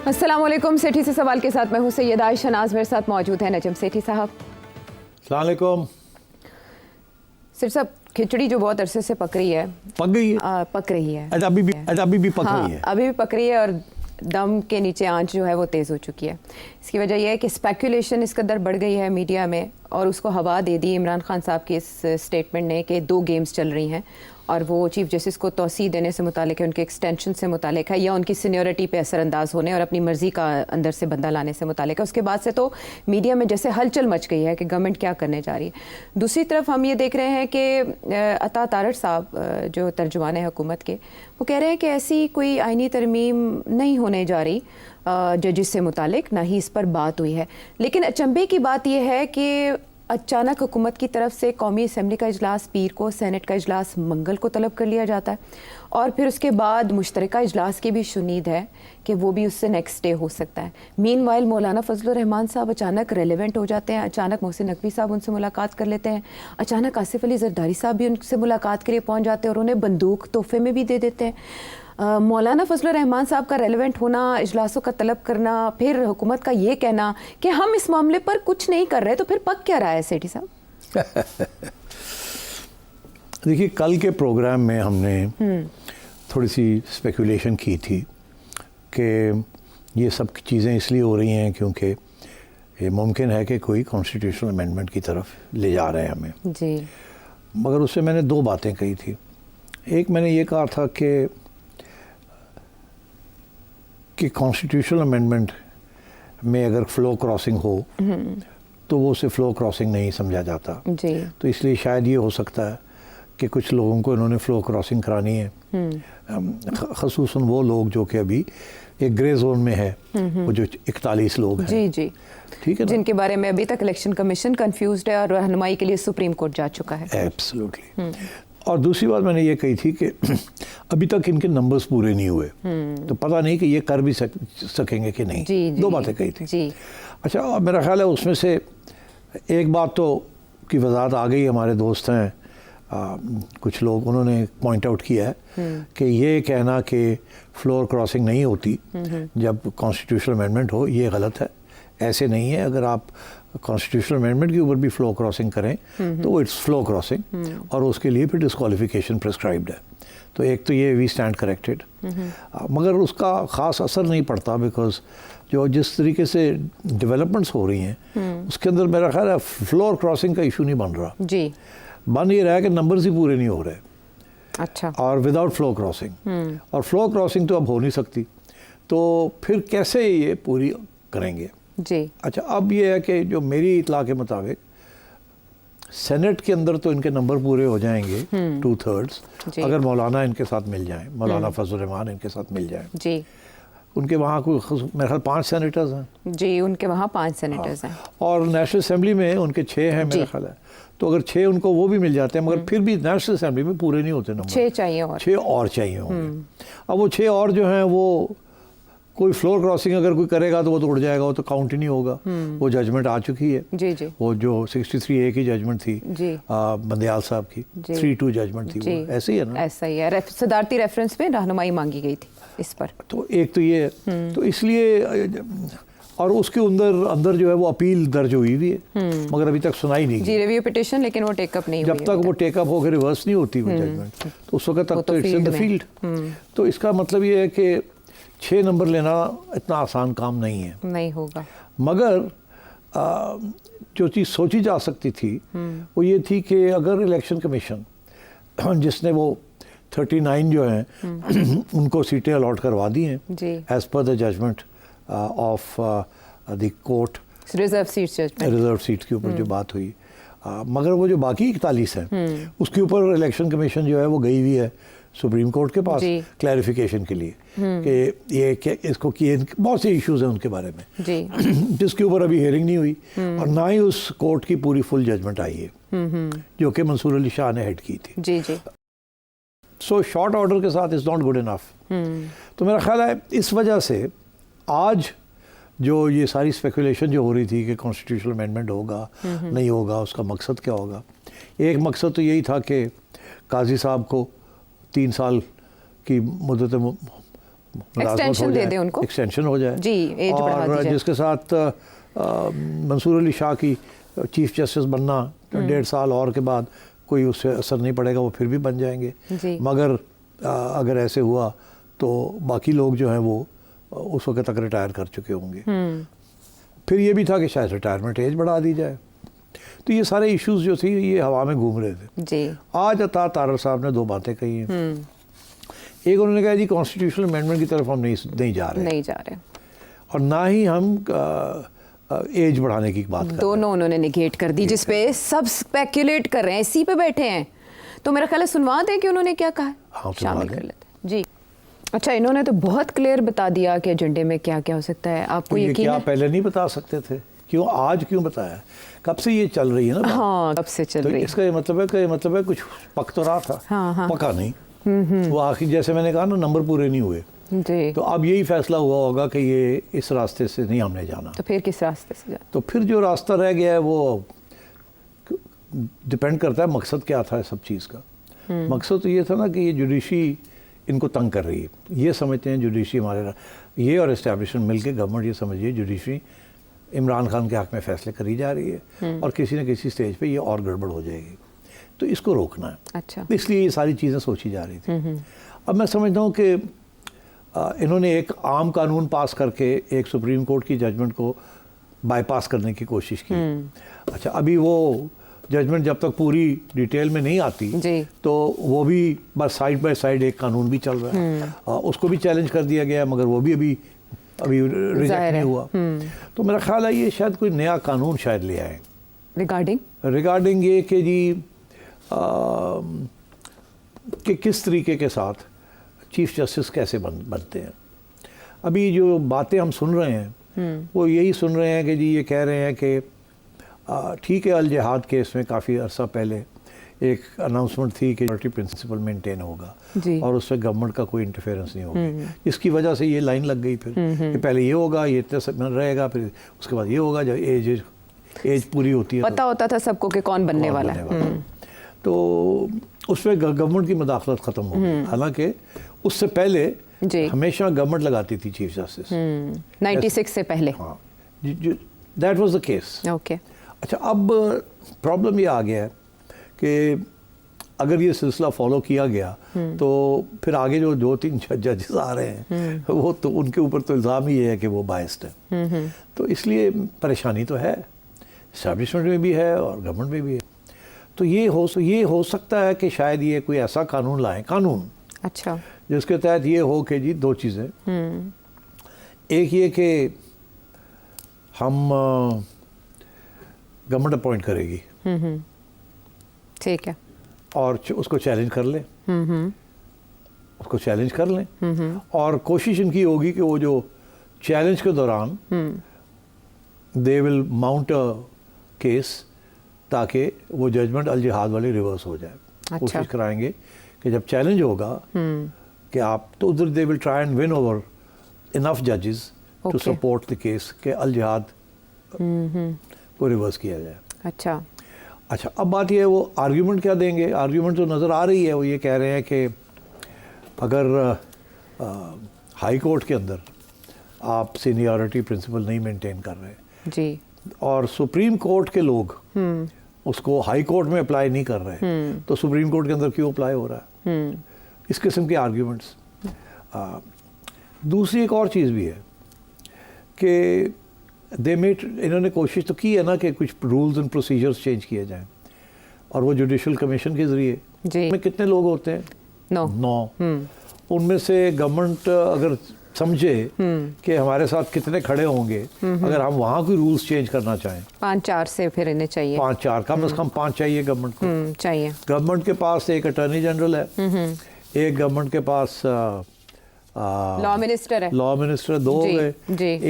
अस्सलाम वालेकुम। सेठी से सवाल के साथ मैं हूं सैयदा आयशा नाज, मेरे साथ मौजूद है नजम सेठी साहब। अस्सलाम वालेकुम। सिर्फ साहब, खिचड़ी जो बहुत अरसे से पक रही है, पक गई है? पक रही है, अभी भी पक रही है। अभी भी पक रही है और दम के नीचे आंच जो है वो तेज़ हो चुकी है। इसकी वजह यह है कि स्पेकुलेशन इस कदर बढ़ गई है मीडिया में और उसको हवा दे दी इमरान खान साहब के इस स्टेटमेंट ने कि 2 गेम्स चल रही हैं और वो चीफ जस्टिस को तौसीह देने से मुतालिक है, उनके एक्सटेंशन से मुतालिक है या उनकी सीनियरिटी पे असरअंदाज होने और अपनी मर्ज़ी का अंदर से बंदा लाने से मुतालिक है। उसके बाद से तो मीडिया में जैसे हलचल मच गई है कि गवर्नमेंट क्या करने जा रही है। दूसरी तरफ हम ये देख रहे हैं कि अता तारड़ साहब जो तर्जुमान है हुकूमत के, वो कह रहे हैं कि ऐसी कोई आइनी तरमीम नहीं होने जा रही जजिस से मुतालिक, ना ही इस पर बात हुई है। लेकिन अचंभे की बात यह है कि अचानक हुकूमत की तरफ से कौमी असम्बली का इजलास पीर को, सेनेट का इजलास मंगल को तलब कर लिया जाता है और फिर उसके बाद मुश्तरका इजलास की भी शुनीद है कि वो भी उससे नेक्स्ट डे हो सकता है। मीनवाइल मौलाना फजलुर रहमान साहब अचानक रेलेवेंट हो जाते हैं, अचानक मोहसिन नकवी साहब उनसे मुलाकात कर लेते हैं, अचानक आसिफ अली जरदारी साहब भी उनसे मुलाकात के लिए पहुँच जाते हैं और उन्हें बंदूक तोहफे में भी दे देते हैं। मौलाना फजलुर रहमान साहब का रेलेवेंट होना, इजलासों का तलब करना, फिर हुकूमत का ये कहना कि हम इस मामले पर कुछ नहीं कर रहे, तो फिर पक क्या रहा है सेठी साहब? देखिए, कल के प्रोग्राम में हमने थोड़ी सी स्पेकुलेशन की थी कि ये सब चीज़ें इसलिए हो रही हैं क्योंकि ये मुमकिन है कि कोई कॉन्स्टिट्यूशनल अमेंडमेंट की तरफ ले जा रहे हैं हमें जी। मगर उससे मैंने 2 बातें कही थी। एक, मैंने ये कहा था कि कॉन्स्टिट्यूशनल अमेंडमेंट में अगर फ्लो क्रॉसिंग हो तो वो उसे फ्लो क्रॉसिंग नहीं समझा जाता जी। तो इसलिए शायद ये हो सकता है कि कुछ लोगों को इन्होंने फ्लो क्रॉसिंग करानी है, ख़ुसूसन वो लोग जो कि अभी एक ग्रे जोन में है, वो जो 41 लोग हैं। जी जी, ठीक है, जिनके बारे में अभी तक इलेक्शन कमीशन कंफ्यूज्ड है और रहनुमाई के लिए सुप्रीम कोर्ट जा चुका है। एब्सोल्युटली। और दूसरी बात मैंने ये कही थी कि अभी तक इनके नंबर्स पूरे नहीं हुए तो पता नहीं कि ये कर भी सकेंगे कि नहीं। जी, 2 बातें कही थी जी। अच्छा, और मेरा ख्याल है उसमें से एक बात तो की वजाहत आ गई। हमारे दोस्त हैं कुछ लोग, उन्होंने पॉइंट आउट किया है कि ये कहना कि फ्लोर क्रॉसिंग नहीं होती जब कॉन्स्टिट्यूशनल अमेंडमेंट हो, ये गलत है। ऐसे नहीं है। अगर आप कॉन्स्टिट्यूशनल अमेंडमेंट के ऊपर भी फ्लो क्रॉसिंग करें तो इट्स फ्लो क्रॉसिंग और उसके लिए फिर डिस्क्वालिफिकेशन प्रिस्क्राइब्ड है। तो एक तो ये वी स्टैंड करेक्टेड, मगर उसका ख़ास असर नहीं पड़ता बिकॉज जो जिस तरीके से डेवलपमेंट्स हो रही हैं उसके अंदर मेरा ख्याल है फ्लोर क्रॉसिंग का इशू नहीं बन रहा जी। बन ये रहा है कि नंबर्स ही पूरे नहीं हो रहे। अच्छा। और विदाउट फ्लो क्रॉसिंग, और फ्लो क्रॉसिंग तो अब हो नहीं सकती, तो फिर कैसे ये पूरी करेंगे जी। अच्छा, अब ये है कि जो मेरी इतला के मुताबिक सेनेट के अंदर तो इनके नंबर पूरे हो जाएंगे 2/3 अगर मौलाना इनके साथ मिल जाए, मौलाना फजल रहमान इनके साथ मिल जाए जी। उनके वहाँ कोई मेरे ख्याल 5 सेनेटर्स हैं जी, उनके वहाँ 5 सेनेटर्स हैं और नेशनल असेंबली में उनके 6 हैं मेरा ख्याल है। तो अगर 6 उनको वो भी मिल जाते हैं, मगर फिर भी नेशनल असेंबली में पूरे नहीं होते नंबर, 6 चाहिए और 6 और चाहिए होंगे। अब वो 6 और जो हैं वो कोई फ्लोर क्रॉसिंग अगर कोई करेगा तो वो तो उड़ जाएगा, वो तो काउंट ही नहीं होगा। वो जजमेंट आ चुकी है जी जी। वो जो 63A की जजमेंट थी बंदयाल साहब की, 3-2 जजमेंट थी, वो ऐसे ही है ना? ऐसा ही है। सदारती रेफरेंस में रहनुमाई मांगी गई थी इस पर। तो एक तो ये तो इसलिए, और उसके अंदर जो है वो अपील दर्ज हुई हुई है मगर अभी तक सुनाई नहीं जी, रिव्यू पिटिशन, लेकिन वो टेकअप नहीं हुई। जब तक वो टेकअप होकर रिवर्स नहीं होती वो जजमेंट तो उस वक्त तक तो इट्स इन द फील्ड। तो इसका मतलब ये है कि 6 नंबर लेना इतना आसान काम नहीं है, नहीं होगा। मगर जो चीज़ सोची जा सकती थी वो ये थी कि अगर इलेक्शन कमीशन जिसने वो 39 जो हैं उनको सीटें अलॉट करवा दी हैं as per the judgment of the court, reserve seat के ऊपर जो बात हुई, मगर वो जो बाकी 41 हैं उसके ऊपर इलेक्शन कमीशन जो है वो गई हुई है सुप्रीम कोर्ट के पास क्लैरिफिकेशन के लिए कि ये क्या इसको किए, बहुत से इश्यूज हैं उनके बारे में जी जिसके ऊपर अभी हियरिंग नहीं हुई और ना ही उस कोर्ट की पूरी फुल जजमेंट आई है जो कि मंसूर अली शाह ने हेड की थी जी जी। सो शॉर्ट ऑर्डर के साथ इज़ नॉट गुड इनफ। तो मेरा ख्याल है इस वजह से आज जो ये सारी स्पेकुलेशन जो हो रही थी कि कॉन्स्टिट्यूशनल अमेंडमेंट होगा नहीं होगा, उसका मकसद क्या होगा। एक मकसद तो यही था कि काजी साहब को 3 साल की मुद्दत एक्सटेंशन दे दे उनको, एक्सटेंशन हो जाए जी, एज बढ़ा दी और जाए। जिसके साथ मंसूर अली शाह की चीफ जस्टिस बनना 1.5 साल और के बाद कोई उससे असर नहीं पड़ेगा, वो फिर भी बन जाएंगे। जी। मगर अगर ऐसे हुआ तो बाकी लोग जो हैं वो उस वक्त तक रिटायर कर चुके होंगे। फिर ये भी था कि शायद रिटायरमेंट एज बढ़ा दी जाए। तो ये सारे इश्यूज जो थी ये हवा में घूम रहे थे। जी। आज अता तारड़ साहब ने 2 बातें कही हैं। एक उन्होंने कहा जी कॉन्स्टिट्यूशनल अमेंडमेंट की तरफ हम नहीं जा रहे और ना ही हम एज बढ़ाने की बात कर रहे हैं। दोनों उन्होंने निगेट कर दी, जिस पे सब स्पेक्युलेट कर रहे हैं, इसी पे बैठे हैं। तो मेरा ख्याल है सुनवा दें कि उन्होंने क्या कहा। हाँ, शामिल कर लेते हैं जी। अच्छा, इन्होंने तो बहुत क्लियर बता दिया कि एजेंडे में क्या क्या हो सकता है। आपको तो यकीन क्या है? पहले नहीं बता सकते थे? क्यों आज क्यों बताया? कब से ये चल रही है ना बात? हाँ, कब से चल तो रही है। इसका ये मतलब है कुछ पक तो रहा था। हाँ। पका नहीं। वो आखिर जैसे मैंने कहा ना, नंबर पूरे नहीं हुए। जी। तो अब यही फैसला हुआ होगा कि ये इस रास्ते से नहीं हमने जाना। तो फिर किस रास्ते से जाना? तो फिर जो रास्ता रह गया है वो डिपेंड करता है मकसद क्या था सब चीज़ का। मकसद तो ये था ना कि ये जुडिशरी इनको तंग कर रही है। ये समझते हैं जुडिशरी ये और इस्टेब्लिशमेंट मिलके गवर्नमेंट ये समझिए जुडिशरी इमरान खान के हक में फैसले करी जा रही है और किसी न किसी स्टेज पे ये और गड़बड़ हो जाएगी, तो इसको रोकना है। अच्छा। इसलिए ये सारी चीज़ें सोची जा रही थी। अब मैं समझता हूँ कि इन्होंने एक आम कानून पास करके एक सुप्रीम कोर्ट की जजमेंट को बाईपास करने की कोशिश की। अच्छा, अभी वो जजमेंट जब तक पूरी डिटेल में नहीं आती जी। तो वो भी बस साइड बाय साइड एक कानून भी चल रहा है। उसको भी चैलेंज कर दिया गया, मगर वो भी अभी रिजेक्ट नहीं हुआ। तो मेरा ख्याल है ये शायद कोई नया कानून शायद ले आए रिगार्डिंग ये कि जी कि किस तरीके के साथ चीफ जस्टिस कैसे बनते हैं। अभी जो बातें हम सुन रहे हैं वो यही सुन रहे हैं कि जी ये कह रहे हैं कि ठीक है, अल जिहाद केस में काफ़ी अरसा पहले एक अनाउंसमेंट थी कि पार्टी प्रिंसिपल मेंटेन होगा और उससे गवर्नमेंट का कोई इंटरफेरेंस नहीं होगा। इसकी वजह से ये लाइन लग गई फिर कि पहले ये होगा, ये इतने समय रहेगा, फिर उसके बाद ये होगा जब एज पूरी होती है। पता होता था सबको कि कौन बनने वाला है। तो उसमें गवर्नमेंट की मदाखलत ख़त्म हो गई। हालांकि उससे पहले हमेशा गवर्नमेंट लगाती थी चीफ जस्टिस 96 से पहले। हाँ, that was the case. Okay. अच्छा, अब प्रॉब्लम ये आ गया है कि अगर ये सिलसिला फॉलो किया गया तो फिर आगे जो 2-3 जजेस आ रहे हैं वो तो उनके ऊपर तो इल्ज़ाम ही है कि वो बायस्ड है। तो इसलिए परेशानी तो है, इस्टेब्लिशमेंट में भी है और गवर्नमेंट में भी है। तो ये हो सकता है कि शायद ये कोई ऐसा कानून लाएं, अच्छा, जिसके तहत ये हो कि जी 2 चीज़ें। एक ये कि हम गवर्नमेंट अपॉइंट करेगी, ठीक है, और उसको चैलेंज कर लें, उसको चैलेंज कर लें और कोशिश इनकी होगी कि वो जो चैलेंज के दौरान they will mount a case ताकि वो जजमेंट अल जिहाद वाली रिवर्स हो जाए। अच्छा। कोशिश कराएंगे कि जब चैलेंज होगा कि आप तो उधर they will try and win over enough जजेस टू सपोर्ट द केस कि अल जिहाद को रिवर्स किया जाए। अच्छा, अब बात ये है वो आर्ग्यूमेंट क्या देंगे। आर्ग्यूमेंट तो नज़र आ रही है, वो ये कह रहे हैं कि अगर हाई कोर्ट के अंदर आप सीनियरिटी प्रिंसिपल नहीं मेंटेन कर रहे जी और सुप्रीम कोर्ट के लोग उसको हाई कोर्ट में अप्लाई नहीं कर रहे तो सुप्रीम कोर्ट के अंदर क्यों अप्लाई हो रहा है। इस किस्म के आर्ग्यूमेंट्स। दूसरी एक और चीज़ भी है कि इन्होंने कोशिश तो की है ना कि कुछ रूल्स एंड प्रोसीजर्स चेंज किए जाएं और वो जुडिशल कमीशन के ज़रिए में कितने लोग होते हैं? 9। उनमें से गवर्नमेंट अगर समझे कि हमारे साथ कितने खड़े होंगे, अगर हम वहाँ कोई रूल्स चेंज करना चाहें 5-4 से फिर इन्हें चाहिए 5-4 कम से कम 5 चाहिए गवर्नमेंट को। चाहिए। गवर्नमेंट के पास एक अटॉर्नी जनरल है, एक गवर्नमेंट के पास लॉ मिनिस्टर है, 2 हो गए,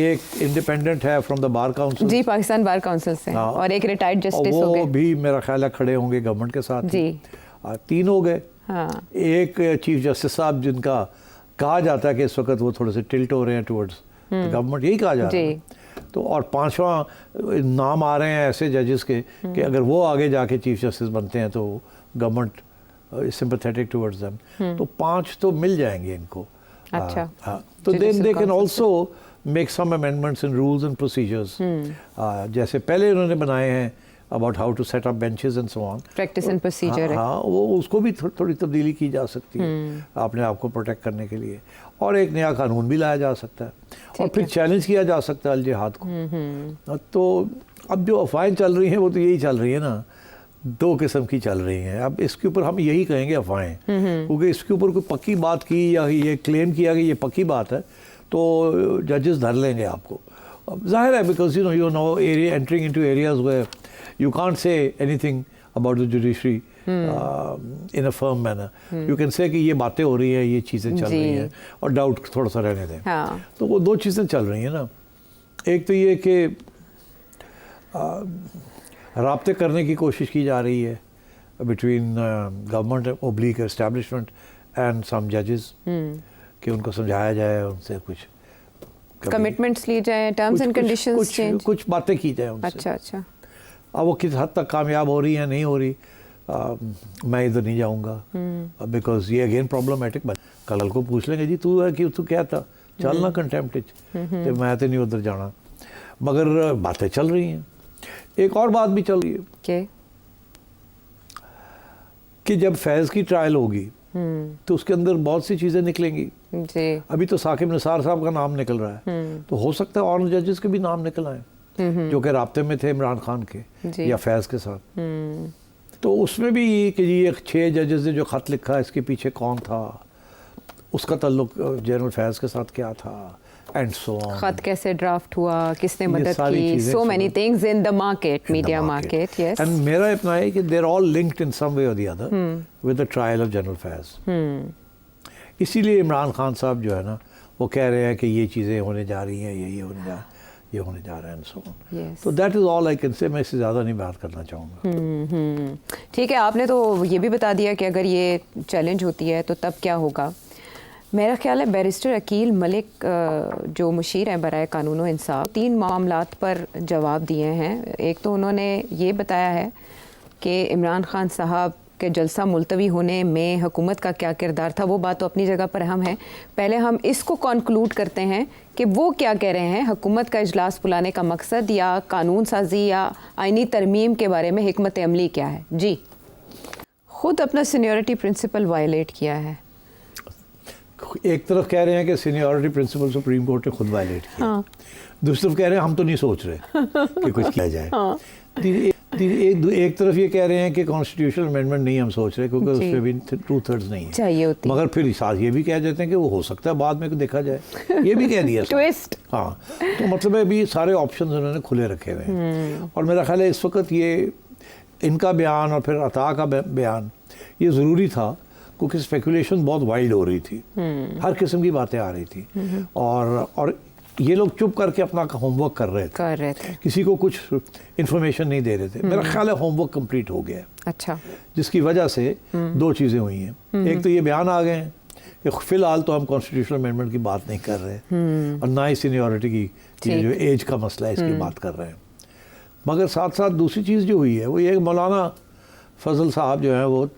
एक इंडिपेंडेंट है फ्रॉम द बार काउंसिल जी, पाकिस्तान बार काउंसिल से, और एक रिटायर्ड जस्टिस हो गए, वो भी मेरा ख्याल है खड़े होंगे गवर्नमेंट के साथ जी। 3 हो गए। हाँ। एक चीफ जस्टिस साहब जिनका कहा जाता है कि इस वक्त वो थोड़े से टिल्ट हो रहे हैं टुवर्ड्स गवर्नमेंट, यही कहा जा रहा है। तो और 5वां नाम आ रहे हैं ऐसे जजेस के कि अगर वो आगे जाके चीफ जस्टिस बनते हैं तो गवर्नमेंट सिंपैथेटिक टुवर्ड्स देम, तो 5 तो मिल जाएंगे इनको। अच्छा, तो then they can also make some amendments in rules and procedures, जैसे पहले उन्होंने बनाए हैं about how to set up benches and so on, practice and procedure है। हाँ, वो उसको भी थोड़ी तब्दीली की जा सकती है अपने आप को प्रोटेक्ट करने के लिए, और एक नया कानून भी लाया जा सकता है, और फिर चैलेंज किया जा सकता है अल जिहाद को। तो अब जो अफवाहें चल रही हैं वो तो यही चल रही है ना, दो किस्म की चल रही हैं। अब इसके ऊपर हम यही कहेंगे अफवाहें, क्योंकि इसके ऊपर कोई पक्की बात की या ये क्लेम किया कि ये पक्की बात है तो जजेस धर लेंगे आपको। अब जाहिर है, because you know area entering into areas where you can't say anything about the judiciary in a firm manner. You can say कि ये बातें हो रही है, ये चीज़ें चल रही हैं, और डाउट थोड़ा सा रहने दें। हाँ। तो वो दो चीज़ें चल रही हैं ना, एक तो ये कि राब्ते करने की कोशिश की जा रही है between government oblique establishment and some जजेस, कि उनको समझाया जाए, उनसे कुछ कमिटमेंट्स लिए जाए, टर्म्स एंड कंडीशंस चेंज, कुछ बातें की जाए उनसे। अच्छा अच्छा। अब वो किस हद तक कामयाब हो रही है नहीं हो रही, मैं इधर नहीं जाऊंगा, बिकॉज ये अगेन प्रॉब्लमेटिक। कल को पूछ लेंगे जी तू है कि तू क्या था, चल ना कंटेम्प्ट, तो मैं तो नहीं उधर जाना। मगर बातें चल रही हैं। एक और बात भी चल रही है कि जब फैज़ की ट्रायल होगी तो उसके अंदर बहुत सी चीज़ें निकलेंगी जी। अभी तो साकिब निसार साहब का नाम निकल रहा है, तो हो सकता है और जजेस के भी नाम निकल आए जो कि राब्ते में थे इमरान खान के या फैज़ के साथ। तो उसमें भी कि ये 6 जजेस ने जो ख़त लिखा है, इसके पीछे कौन था, उसका ताल्लुक जनरल फैज़ के साथ क्या था, एंड सो ऑन। ख़त कैसे ड्राफ्ट हुआ, किसने मदद की, so many things in the market, media market. Yes, and मेरा अपना है कि they are all linked in some way और the other with the trial of general Faiz. इसीलिए इमरान खान साहब जो है ना, वो कह रहे हैं कि ये चीज़ें होने जा रही हैं, ये होने जा रहा है, सो तो that is all I can say. मैं इससे ज़्यादा नहीं बात करना चाहूँगा। ठीक है, आपने तो ये भी बता दिया कि अगर ये चैलेंज होती है तो तब क्या होगा। मेरा ख्याल है बैरिस्टर अकील मलिक जो मुशीर हैं बराए कानून व इंसाफ, 3 मामलात पर जवाब दिए हैं। एक तो उन्होंने ये बताया है कि इमरान खान साहब के जलसा मुलतवी होने में हुकूमत का क्या किरदार था, वो बात तो अपनी जगह पर अहम है। पहले हम इसको कॉन्क्लूड करते हैं कि वो क्या कह रहे हैं, हुकूमत का इजलास बुलाने का मकसद या कानून साजी या आइनी तरमीम के बारे में हिकमत अमली क्या है। जी, खुद अपना सीनियरिटी प्रिंसिपल वायलेट किया है। एक तरफ कह रहे हैं कि सीनियरिटी प्रिंसिपल सुप्रीम कोर्ट ने खुद वायलेट किया, हाँ। दूसरी तरफ कह रहे हैं हम तो नहीं सोच रहे कि कुछ किया जाए, हाँ। एक तरफ ये कह रहे हैं कि कॉन्स्टिट्यूशनल अमेंडमेंट नहीं हम सोच रहे क्योंकि उसमें भी 2/3 नहीं है चाहिए होती, मगर फिर साथ ये भी कह देते हैं कि वो हो सकता है बाद में देखा जाए, ये भी कह दिया ट्विस्ट। हाँ, तो मतलब है अभी सारे ऑप्शन उन्होंने खुले रखे हुए हैं। और मेरा ख्याल है इस वक्त ये इनका बयान और फिर अता का बयान ये ज़रूरी था क्योंकि स्पेकुलेशन बहुत वाइल्ड हो रही थी, हर किस्म की बातें आ रही थी, और ये लोग चुप करके अपना होमवर्क कर रहे थे, किसी को कुछ इन्फॉर्मेशन नहीं दे रहे थे। मेरा ख्याल है होमवर्क कंप्लीट हो गया। अच्छा, जिसकी वजह से 2 चीज़ें हुई हैं। एक तो ये बयान आ गए हैं कि फ़िलहाल तो हम कॉन्स्टिट्यूशनल अमेंडमेंट की बात नहीं कर रहे और ना ही सीनियरिटी की जो एज का मसला है इसकी बात कर रहे हैं। मगर साथ साथ दूसरी चीज़ जो हुई है वो ये मौलाना फजल साहब जो है वो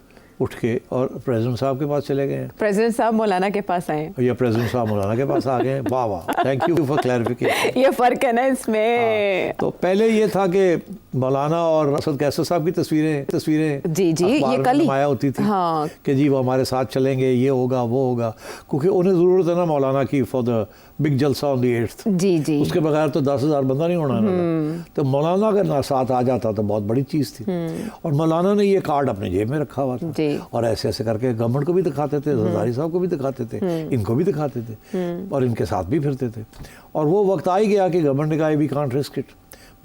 उठ के और प्रेसिडेंट साहब के पास चले गए हैं। प्रेसिडेंट साहब मौलाना के पास आए या प्रेसिडेंट साहब मौलाना के पास आ गए। वाह वाह, थैंक यू फॉर क्लैरिफिकेशन। ये फ़र्क है ना इसमें। हाँ, तो पहले ये था कि मौलाना और असद कैसर साहब की तस्वीरें जी ये कल ही नुमाया होती थी, हाँ। कि जी वो हमारे साथ चलेंगे, ये होगा वो होगा, क्योंकि उन्हें ज़रूरत है ना मौलाना की फॉर द बिग जलसा ऑन द 8th। जी उसके बगैर तो 10,000 बंदा नहीं होना। तो मौलाना अगर ना साथ आ जाता तो बहुत बड़ी चीज़ थी। और मौलाना ने ये कार्ड अपने जेब में रखा हुआ था और ऐसे ऐसे करके गवर्नमेंट को भी दिखाते थे, जरदारी साहब को भी दिखाते थे, इनको भी दिखाते थे और इनके साथ भी फिरते थे। और वो वक्त आ ही गया कि गवर्नमेंट ने कहा वी कांट रिस्क इट,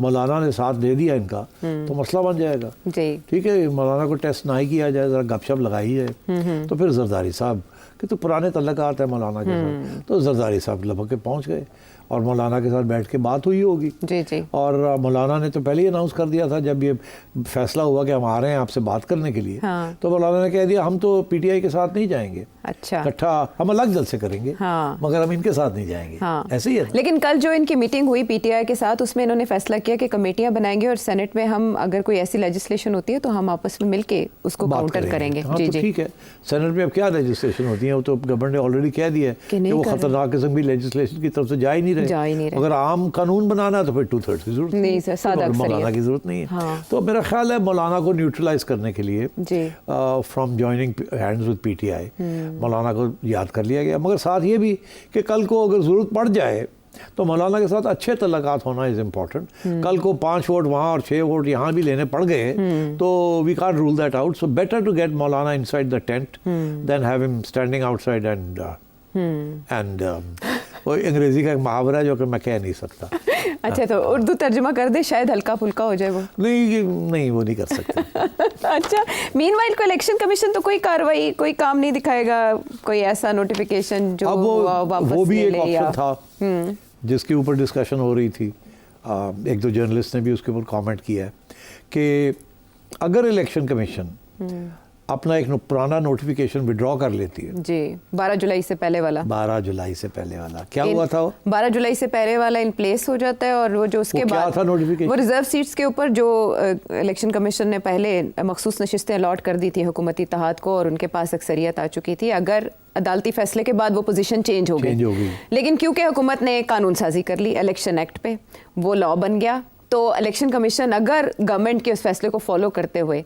मौलाना ने साथ दे दिया इनका तो मसला बन जाएगा। ठीक है, मौलाना को टेस्ट ना ही किया जाए, ज़रा गपशप लगाई जाए। तो फिर जरदारी साहब कि तो पुराने तल्लुकात है मौलाना के साथ, तो जरदारी साहब लपक के पहुँच गए और मौलाना के साथ बैठ के बात हुई होगी। जी जी। और मौलाना ने तो पहले ही अनाउंस कर दिया था जब ये फैसला हुआ कि हम आ रहे हैं आपसे बात करने के लिए। हाँ। तो मौलाना ने कह दिया हम तो पीटीआई के साथ नहीं जाएंगे, अच्छा, इकट्ठा हम अलग जलसे करेंगे। हाँ। मगर हम इनके साथ नहीं जाएंगे। हाँ। ऐसे ही है। लेकिन कल जो इनकी मीटिंग हुई पीटीआई के साथ, उसमें इन्होंने फैसला किया कि कमेटियां बनाएंगे और सेनेट में हम अगर कोई ऐसी लेजिस्लेशन होती है तो हम आपस में मिलके उसको काउंटर करेंगे। हाँ, जी तो जी। ठीक है, सेनेट में अब क्या लेजिस्लेशन होती है, वो तो गवर्नमेंट ने ऑलरेडी कह दिया है कि वो खतरनाक किस्म की लेजिस्लेशन की तरफ से जा ही नहीं रहे। अगर आम कानून बनाना है तो फिर 2/3 की जरूरत नहीं सर, सादा मौलाना की जरूरत नहीं है। हाँ। तो मेरा ख्याल है मौलाना को न्यूट्रलाइज करने के लिए from joining hands with PTI मौलाना को याद कर लिया गया। मगर साथ ये भी कि कल को अगर ज़रूरत पड़ जाए तो मौलाना के साथ अच्छे तल्लुकात होना इज़ इम्पॉर्टेंट। कल को 5 वोट वहाँ और 6 वोट यहाँ भी लेने पड़ गए तो we can't rule that out. So better to get Maulana inside the tent then have him standing outside and वो अंग्रेजी का एक मुहावरा है जो कि मैं कह नहीं सकता। अच्छा, तो उर्दू तर्जुमा कर दे, शायद हल्का फुल्का हो जाए वो। नहीं वो नहीं कर सकते। अच्छा, मीनवाइल को इलेक्शन कमीशन तो कोई कार्रवाई, कोई काम नहीं दिखाएगा, कोई ऐसा नोटिफिकेशन जो वापस वो भी एक ऑप्शन था जिसके ऊपर डिस्कशन हो रही थी। एक दो जर्नलिस्ट ने भी उसके ऊपर कमेंट किया है कि अगर इलेक्शन कमीशन अपना एक पुराना नोटिफिकेशन विड्रॉ कर लेती है जी, 12 जुलाई से पहले वाला, 12 जुलाई से पहले वाला क्या हुआ था वो 12 जुलाई से पहले वाला इन प्लेस हो जाता है। और वो जो उसके बाद क्या था नोटिफिकेशन, वो रिजर्व सीट्स के ऊपर जो इलेक्शन कमीशन ने पहले मखसूस नशिस्तें अलॉट कर दी थी हुकूमती इत्तेहाद को और उनके पास अक्सरियत आ चुकी थी। अगर अदालती फैसले के बाद वो पोजीशन चेंज हो गई, लेकिन क्योंकि हुकूमत ने कानून साजी कर ली इलेक्शन एक्ट पे, वो लॉ बन गया, तो इलेक्शन कमीशन अगर गवर्नमेंट के उस फैसले को फॉलो करते हुए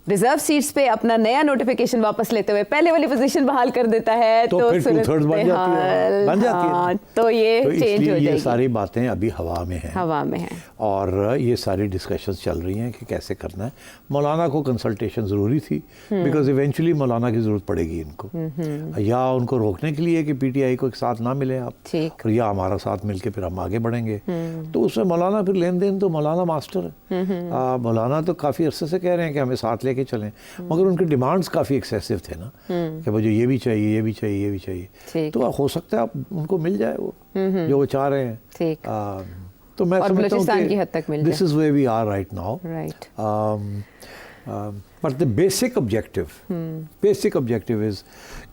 रिजर्व सीट्स पे अपना नया नोटिफिकेशन वापस लेते हुए पहले वाली पोजीशन बहाल कर देता है तो फिर 2/3 बन जाती है। तो ये तो चेंज हो जाएगी। ये सारी बातें अभी हवा में हैं, हवा में है और ये सारी डिस्कशंस चल रही हैं कि कैसे करना है। मौलाना को कंसल्टेशन ज़रूरी थी बिकॉज इवेंचुअली मौलाना की ज़रूरत पड़ेगी इनको, या उनको रोकने के लिए कि पीटीआई को एक साथ ना मिले आप, या हमारा साथ मिलके फिर हम आगे बढ़ेंगे। तो उसमें मौलाना फिर लेन देन, तो मौलाना मास्टर है। मौलाना तो काफ़ी अरसे से कह रहे हैं कि हमें साथ लेके चलें, मगर उनके डिमांड्स काफ़ी एक्सेसिव थे ना कि मुझे ये भी चाहिए, ये भी चाहिए, ये भी चाहिए। तो हो सकता है आप उनको मिल जाए वो जो वो चाह रहे हैं। तो मैं समझता हूँ कि this is where we are right now. But the basic objective is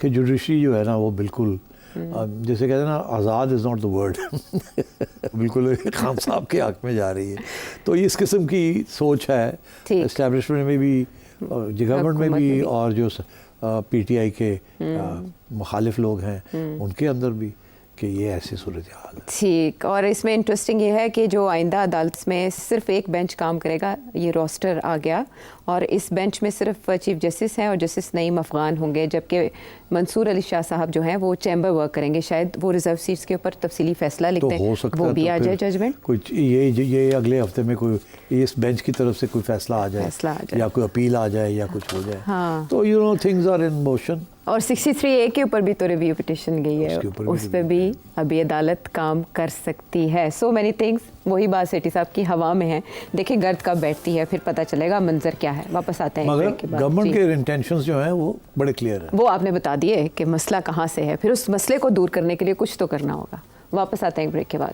कि जुडिशरी जो है ना वो बिल्कुल जैसे कहते हैं ना, आज़ाद इज़ नॉट द वर्ड, बिल्कुल खान साहब के हक में जा रही है। तो इस किस्म की सोच है एस्टैब्लिशमेंट में भी, गवर्नमेंट में भी, और जो पीटीआई के मुखालिफ लोग हैं उनके अंदर भी, कि ये ऐसी सूरत हाल है। ठीक, और इसमें इंटरेस्टिंग ये है कि जो आइंदा अदालत में सिर्फ एक बेंच काम करेगा, ये रोस्टर आ गया, और इस बेंच में सिर्फ चीफ जस्टिस हैं और जस्टिस नईम अफगान होंगे, जबकि मंसूर अली शाह साहब जो हैं वो चैम्बर वर्क करेंगे। शायद वो रिजर्व सीट्स के ऊपर तफसीली फैसला लिखते हैं, तो वो भी आ जाए जजमेंट। कुछ ये अगले हफ्ते में कोई इस बेंच की तरफ से कोई फैसला आ जाए, या कोई अपील आ जाए, या कुछ हो जाए। हाँ। तो you know things are in motion. और 63A के ऊपर भी तो रिव्यू पिटिशन गई है, उस पर भी अभी अदालत काम कर सकती है। सो मैनी थिंग्स, वही बात सेठी साहब की हवा में है। देखिए गर्द कब बैठती है, फिर पता चलेगा मंजर क्या है। वापस आते हैं मगर गवर्नमेंट के इंटेंशंस जो हैं वो बड़े क्लियर हैं। वो आपने बता दिए कि मसला कहाँ से है, फिर उस मसले को दूर करने के लिए कुछ तो करना होगा। वापस आते हैं ब्रेक के बाद।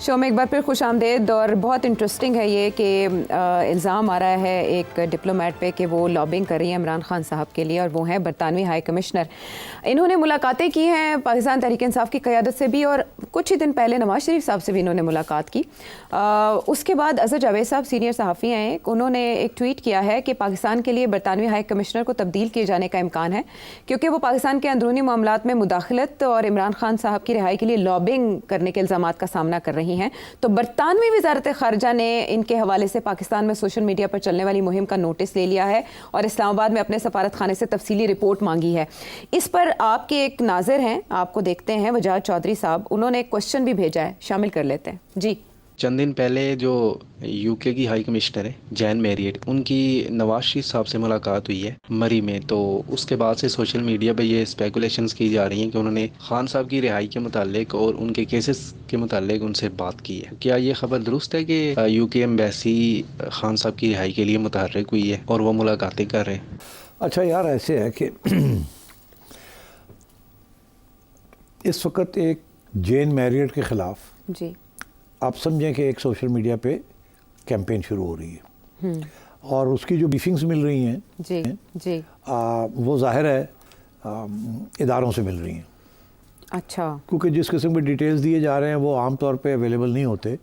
शो में एक बार फिर खुश आमदेद। और बहुत इंटरेस्टिंग है ये कि इल्ज़ाम आ रहा है एक डिप्लोमेट पे कि वो लॉबिंग कर रही है इमरान खान साहब के लिए, और वो हैं बरतानवी हाई कमिश्नर। इन्होंने मुलाकातें की हैं पाकिस्तान तहरीक इंसाफ की क़यादत से भी, और कुछ ही दिन पहले नवाज शरीफ साहब से भी इन्होंने मुलाकात की। उसके बाद अज़हर जावेद साहब सीनियर सहाफ़ी हैं, उन्होंने एक ट्वीट किया है कि पाकिस्तान के लिए बरतानवी हाई कमिश्नर को तब्दील किए जाने का इम्कान है, क्योंकि वो पाकिस्तान के अंदरूनी मामलात में मुदाखलत और इमरान खान साहब की रिहाई के लिए लॉबिंग करने के इल्ज़ामात का सामना कर रही हैं। तो बरतानवी वज़ारत ख़ारजा ने इनके हवाले से पाकिस्तान में सोशल मीडिया पर चलने वाली मुहिम का नोटिस ले लिया है और इस्लामाबाद में अपने सफारत खाने से तफसीली रिपोर्ट मांगी है। इस पर आपके एक नाज़िर हैं, आपको देखते हैं, वजाहत चौधरी साहब, उन्होंने एक क्वेश्चन भी भेजा है, शामिल कर लेते हैं जी। चंद दिन पहले जो यूके की हाई कमिश्नर है जैन मैरियट, उनकी नवाज शरीफ साहब से मुलाकात हुई है मरी में। तो उसके बाद से सोशल मीडिया पे ये स्पेकुलेशंस की जा रही हैं कि उन्होंने खान साहब की रिहाई के मुतालिक और उनके केसेस के मुतालिक उनसे बात की है। क्या ये खबर दुरुस्त है कि यूके एम्बेसी खान साहब की रिहाई के लिए मुतहर्रिक हुई है और वो मुलाकातें कर रहे हैं? अच्छा यार, ऐसे है कि इस वक्त एक जेन मैरियट के ख़िलाफ़ जी आप समझें कि एक सोशल मीडिया पे कैंपेन शुरू हो रही है और उसकी जो ब्रीफिंग्स मिल रही हैं जी जी वो ज़ाहिर है इदारों से मिल रही हैं। अच्छा। क्योंकि जिस किस्म के डिटेल्स दिए जा रहे हैं वो आम तौर पे अवेलेबल नहीं होते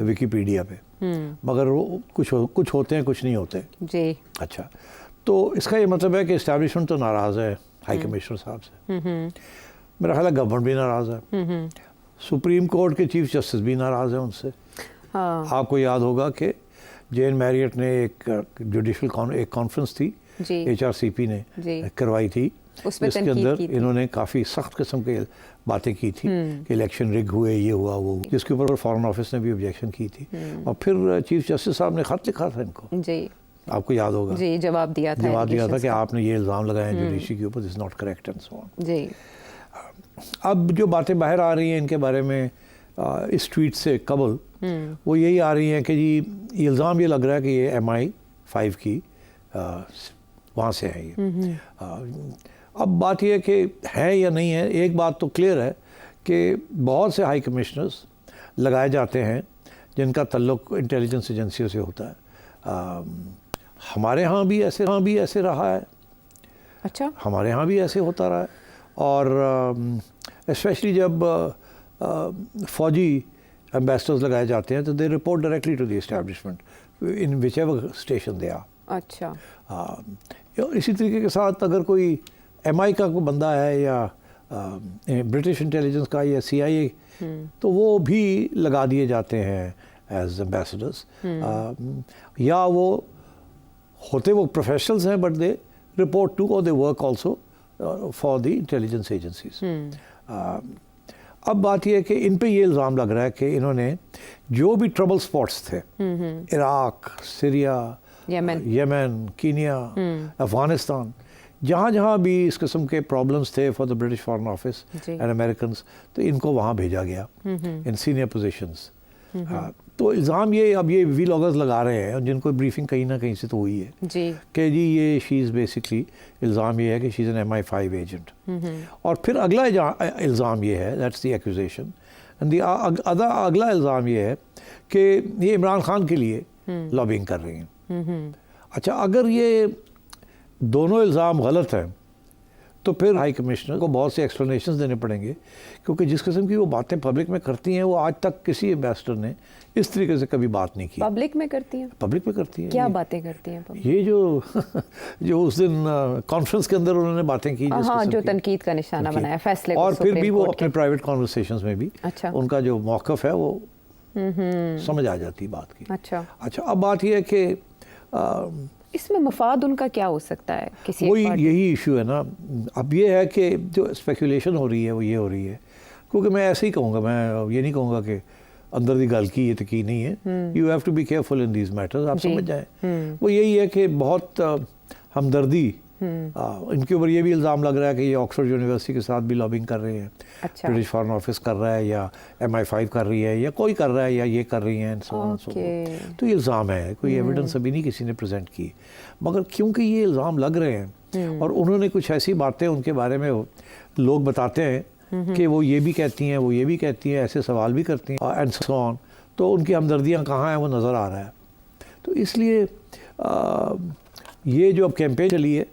विकीपीडिया पे, मगर वो कुछ होते हैं, कुछ नहीं होते। जी। अच्छा, तो इसका ये मतलब है कि इस्टेब्लिशमेंट तो नाराज़ है हाई कमिश्नर साहब से, मेरा ख्याल है गवर्नमेंट भी नाराज़ है, सुप्रीम कोर्ट के चीफ जस्टिस भी नाराज़ हैं उनसे। हाँ। आपको याद होगा कि जेन मैरियट ने एक जुडिशल एक कॉन्फ्रेंस थी HRCP ने करवाई थी, इसके अंदर इन्होंने काफ़ी सख्त किस्म के बातें की थी कि इलेक्शन रिग हुए, ये हुआ वो, जिसके ऊपर फॉरेन ऑफिस ने भी ऑब्जेक्शन की थी और फिर चीफ जस्टिस साहब ने ख़त लिखा था इनको। जी, आपको याद होगा। जी, जवाब दिया था कि आपने ये इल्ज़ाम लगाए हैं जुडिशरी के ऊपर, this is not correct and so on. जी। अब जो बातें बाहर आ रही हैं इनके बारे में इस ट्वीट से कबल वो यही आ रही हैं कि जी इल्ज़ाम ये लग रहा है कि ये MI5 की वहाँ से है ये। अब बात यह कि है या नहीं है, एक बात तो क्लियर है कि बहुत से हाई कमिश्नर्स लगाए जाते हैं जिनका ताल्लुक इंटेलिजेंस एजेंसियों से होता है। हमारे यहाँ भी ऐसे रहा है। अच्छा। हमारे यहाँ भी ऐसे होता रहा है और स्पेशली जब फौजी एम्बेसडर्स लगाए जाते हैं तो they report directly to the establishment in which ever station they are. अच्छा। इसी तरीके के साथ अगर कोई MI का कोई बंदा है या ब्रिटिश इंटेलिजेंस का या CIA, तो वो भी लगा दिए जाते हैं एज एम्बेसडर्स, या वो होते वो प्रोफेशनल्स हैं बट दे रिपोर्ट टू और they work also for the intelligence agencies. अब बात यह है कि इन पे ये इल्ज़ाम लग रहा है कि इन्होंने जो भी ट्रबल स्पॉट्स थे, Iraq, Syria, Yemen, Kenya, Afghanistan, जहाँ जहाँ भी इस किस्म के प्रॉब्लम्स थे for the British foreign office and American, तो इनको वहाँ भेजा गया इन सीनियर पोजीशंस। तो इल्ज़ाम ये अब ये वीलॉगर्स लगा रहे हैं जिनको ब्रीफिंग कहीं ना कहीं से तो हुई है कि जी ये शी इज़ बेसिकली, इल्ज़ाम ये है कि she is an MI5 agent. और फिर अगला इल्ज़ाम ये है, दैट्स द एक्यूजेशन, एंड अगला इल्ज़ाम ये है कि ये इमरान खान के लिए लॉबिंग कर रही हैं। अच्छा, अगर ये दोनों इल्ज़ाम गलत हैं तो फिर हाई कमिश्नर को बहुत से एक्सप्लेनेशंस देने पड़ेंगे, क्योंकि जिस किस्म की वो बातें पब्लिक में करती हैं वो आज तक किसी एम्बेसडर ने इस तरीके से कभी बात नहीं की। पब्लिक में करती हैं? पब्लिक में करती हैं। क्या बातें करती हैं पब्लिक? ये जो उस दिन कॉन्फ्रेंस के अंदर उन्होंने बातें की, हाँ, जो तनकीद का निशाना बनाया फैसले, और फिर भी वो अपने प्राइवेट कॉन्वर्सेशंस में भी अच्छा उनका जो मौक़िफ़ है वो समझ आ जाती बात की। अच्छा, अब बात यह है कि इसमें मफाद उनका क्या हो सकता है किसी वही यही इशू है ना। अब ये है कि जो स्पेकुलेशन हो रही है वो ये हो रही है, क्योंकि मैं ऐसे ही कहूँगा, मैं ये नहीं कहूँगा कि अंदर दी गल की ये तो की नहीं है। You have to be careful in these matters, आप समझ जाएं। वो यही है कि बहुत हमदर्दी, इनके ऊपर ये भी इल्ज़ाम लग रहा है कि ये ऑक्सफोर्ड यूनिवर्सिटी के साथ भी लॉबिंग कर रहे हैं। अच्छा। ब्रिटिश फॉरेन ऑफिस कर रहा है या MI5 कर रही है या कोई कर रहा है या ये कर रही हैं, तो ये इल्ज़ाम है, कोई एविडेंस अभी नहीं किसी ने प्रेजेंट की, मगर क्योंकि ये इल्ज़ाम लग रहे हैं और उन्होंने कुछ ऐसी बातें उनके बारे में लोग बताते हैं कि वो ये भी कहती हैं, वो ये भी कहती हैं, ऐसे सवाल भी करती हैं एंड सो ऑन, तो उनकी हमदर्दियाँ कहाँ हैं वो नज़र आ रहा है। तो इसलिए ये जो अब कैंपेन चली है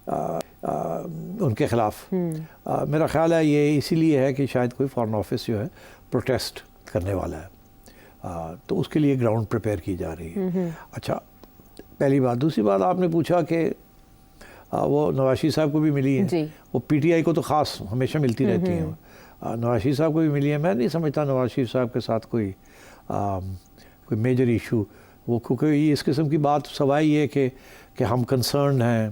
उनके ख़िलाफ़, मेरा ख़्याल है ये इसीलिए है कि शायद कोई फॉरेन ऑफिस जो है प्रोटेस्ट करने वाला है, तो उसके लिए ग्राउंड प्रिपेयर की जा रही है। अच्छा, पहली बात। दूसरी बात, आपने पूछा कि वो नवाज शरीफ साहब को भी मिली है, वो PTI को तो ख़ास हमेशा मिलती रहती हैं, नवाज शरीफ साहब को भी मिली है। मैं नहीं समझता नवाज शरीफ साहब के साथ कोई मेजर इशू वो, क्योंकि इस किस्म की बात सवाई ये कि हम कंसर्न हैं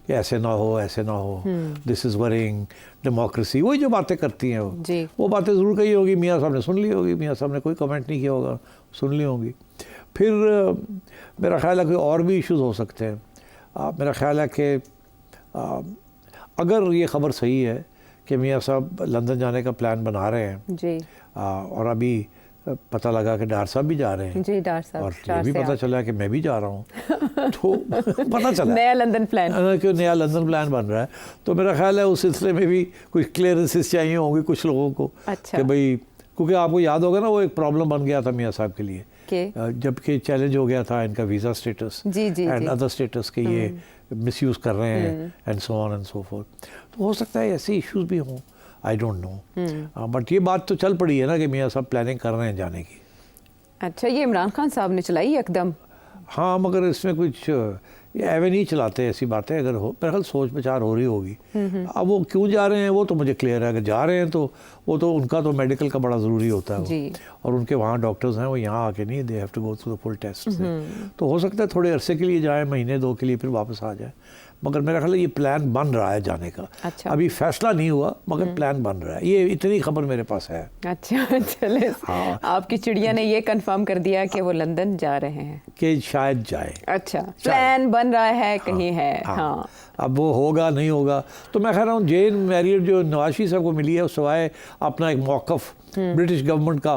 कि ऐसे ना हो, दिस इज़ वरिंग डेमोक्रेसी, वही जो बातें करती हैं वो बातें ज़रूर कही होगी, मियाँ साहब ने सुन ली होगी, मियाँ साहब ने कोई कमेंट नहीं किया होगा, सुन ली होंगी। फिर मेरा ख्याल है कि और भी इश्यूज़ हो सकते हैं। मेरा ख्याल है कि अगर ये ख़बर सही है कि मियाँ साहब लंदन जाने का प्लान बना रहे हैं और अभी पता लगा कि डार साहब भी जा रहे हैं जी, डार साहब, और ये भी पता चला कि मैं भी जा रहा हूँ तो पता चला नया लंदन प्लान, क्यों नया लंदन प्लान बन रहा है। तो मेरा ख्याल है उस सिलसिले में भी कुछ क्लियरेंसेस चाहिए होंगी कुछ लोगों को। अच्छा। कि भाई, क्योंकि आपको याद होगा ना वो एक प्रॉब्लम बन गया था मियाँ साहब के लिए, जबकि चैलेंज हो गया था इनका visa status and other status के ये मिसयूज़ कर रहे हैं and so on and so fourth. तो हो सकता है ऐसे इश्यूज भी हों, आई डोंट नो, बट ये बात तो चल पड़ी है ना कि मियाँ साहब प्लानिंग कर रहे हैं जाने की। अच्छा, ये इमरान खान साहब ने चलाई एकदम? हाँ, मगर इसमें कुछ ये एवे नहीं चलाते ऐसी बातें, अगर हो मेरे ख्याल सोच विचार हो रही होगी। अब वो क्यों जा रहे हैं वो तो मुझे क्लियर है, अगर जा रहे हैं तो वो तो उनका तो मेडिकल का बड़ा ज़रूरी होता है जी। और उनके वहाँ डॉक्टर्स हैं, वो यहाँ आके नहीं, they have to go through the full test. तो हो सकता है थोड़े अरसे के लिए जाए, महीने 2 के लिए, फिर वापस आ जाए। मगर मेरा ख्याल है ये प्लान बन रहा है जाने का। अच्छा। अभी फैसला नहीं हुआ मगर प्लान बन रहा है, ये इतनी खबर मेरे पास है। अच्छा, चले। हाँ। आपकी चिड़िया ने ये कंफर्म कर दिया कि वो लंदन जा रहे हैं, कि शायद जाए। अच्छा, प्लान बन रहा है, कहीं है। हाँ। अब वो होगा नहीं होगा तो मैं कह रहा हूँ जेन मैरियट जो नवाज शरीफ साहब को मिली है, सिवाय अपना एक मौक़िफ़ ब्रिटिश गवर्नमेंट का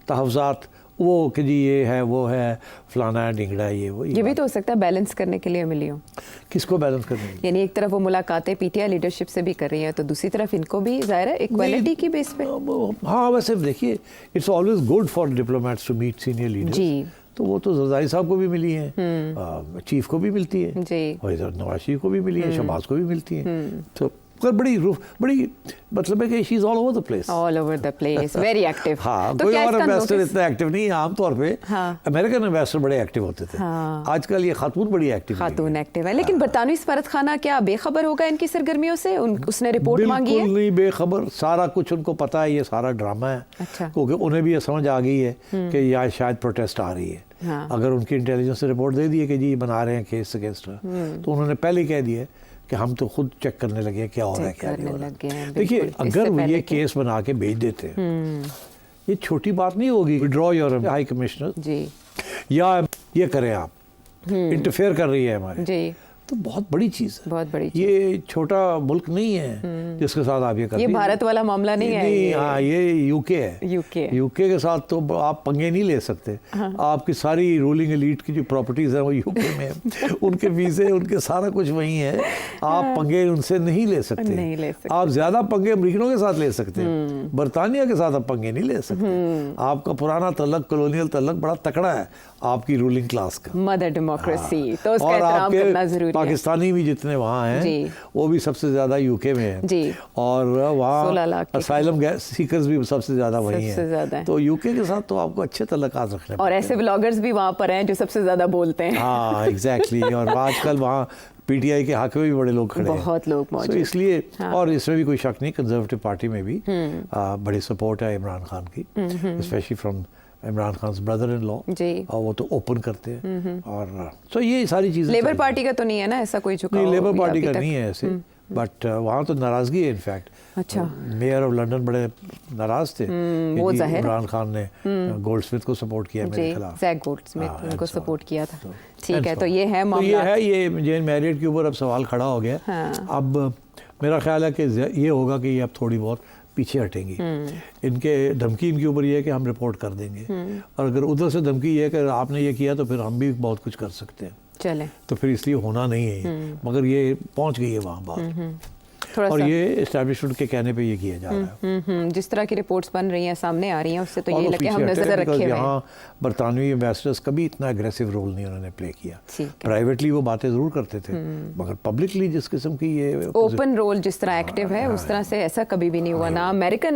तहफ़्ज़ात, वो कि जी ये है वो है फलाना है ढिंगड़ा है ये भी तो हो सकता है बैलेंस करने के लिए मिली हो। किसको बैलेंस करने? यानी एक तरफ वो मुलाकातें पीटीआई लीडरशिप से भी कर रही हैं, तो दूसरी तरफ इनको भी ज़ाहिर है इक्वालिटी की बेस पे। हाँ, वैसे देखिए it's always good for diplomats to meet senior leaders जी। तो वो तो जरदारी साहब को भी मिली है, चीफ को भी मिलती है जी, और इधर नवाज शरीफ को भी मिली है, शहबाज को भी मिलती है। तो बड़ी मतलब है कि she is all over the place, very active. हाँ, तो कोई और इन्वेस्टर इतना एक्टिव नहीं है आमतौर पे। हाँ। अमेरिकन इन्वेस्टर बड़े एक्टिव होते थे। हाँ। आजकल ये खातून बड़ी एक्टिव है, लेकिन बरतानवी सफारत खाना क्या बेखबर होगा इनकी सरगर्मियों से? उसने रिपोर्ट मांगी है? बिल्कुल नहीं बेखबर, सारा कुछ उनको पता है, ये सारा ड्रामा है। अच्छा। क्योंकि उन्हें भी ये समझ आ गई है कि यहाँ शायद प्रोटेस्ट आ रही है। हाँ। अगर उनकी इंटेलिजेंस रिपोर्ट दे दी है कि जी बना रहे हैं केस अगेंस्ट, तो उन्होंने पहले कह दिया कि हम तो खुद चेक करने लगे क्या हो रहा है क्या नहीं हो रहा है। देखिए, अगर ये केस बना के भेज देते हैं, ये छोटी बात नहीं होगी। विड्रॉ योर हाई कमिश्नर जी, या ये करें आप, इंटरफेयर कर रही है हमारे जी, तो बहुत बड़ी चीज़ है, बहुत बड़ी चीज़। ये छोटा मुल्क नहीं है जिसके साथ आप ये कर रही ये भारत वाला मामला नहीं है। नहीं, हाँ, ये यूके है। यूके के साथ तो आप पंगे नहीं ले सकते। हाँ। आपकी सारी रूलिंग एलीट की जो प्रॉपर्टीज हैं वो यूके में है, उनके वीज़े, उनके सारा कुछ वहीं है। आप पंगे उनसे नहीं ले सकते। आप ज़्यादा पंगे अमरीकनों के साथ ले सकते हैं, बरतानिया के साथ आप पंगे नहीं ले सकते। आपका पुराना तलक, कॉलोनियल तलक बड़ा तकड़ा है आपकी रूलिंग क्लास का, मदर डेमोक्रेसी, तो उसका एहतराम करना जरूरी है। पाकिस्तानी भी जितने वहाँ हैं वो भी सबसे ज़्यादा यूके में है जी। और वहाँ असाइलम सीकर्स भी सबसे ज़्यादा वहीं हैं। तो यूके के साथ तो आपको अच्छे तल्लुकात रखने और ऐसे व्लॉगर्स भी वहाँ पर हैं जो सबसे ज़्यादा बोलते हैं। हाँ, एग्जैक्टली। और आजकल वहाँ पीटीआई के हक में भी बड़े लोग खड़े हैं, बहुत लोग मौजूद। तो इसलिए और इसमें भी कोई शक नहीं, कंजर्वेटिव पार्टी में भी बड़ी सपोर्ट है इमरान खान की, specially from Imran Khan brother in law, और वो तो ओपन करते हैं। और तो ये सारी चीज़ें लेबर पार्टी का तो नहीं है ना ऐसा कोई झुकाव? नहीं, लेबर पार्टी का नहीं है ऐसे, बट वहाँ तो नाराज़गी है इनफैक्ट। अच्छा। मेयर ऑफ लंदन बड़े नाराज़ थे कि इमरान खान ने गोल्डस्मिथ को सपोर्ट किया मेरे खिलाफ, जैक गोल्डस्मिथ उनको सपोर्ट किया था। ठीक है, तो ये है मामला। ये जेन मैरियट के ऊपर अब सवाल खड़ा हो गया। अब मेरा ख्याल है कि ये होगा कि ये अब थोड़ी बहुत पीछे हटेंगी। इनके धमकी इनके ऊपर ये है कि हम रिपोर्ट कर देंगे, और अगर उधर से धमकी ये है कि आपने ये किया तो फिर हम भी बहुत कुछ कर सकते हैं, चले, तो फिर इसलिए होना नहीं है। मगर ये पहुंच गई है वहाँ बात, और ये एस्टैब्लिशमेंट के कहने पे ये किया जा रहा है। जिस तरह की रिपोर्ट्स बन रही हैं, सामने आ रही हैं, उससे तो ये लगे हम नजर रखे हुए हैं। यहाँ बरतानवी एम्बेसडर्स कभी इतना एग्रेसिव रोल नहीं उन्होंने प्ले किया। प्राइवेटली वो बातें जरूर करते थे, मगर पब्लिकली जिस किस्म की ये ओपन रोल जिस तरह एक्टिव है, उस तरह से ऐसा कभी भी नहीं हुआ ना।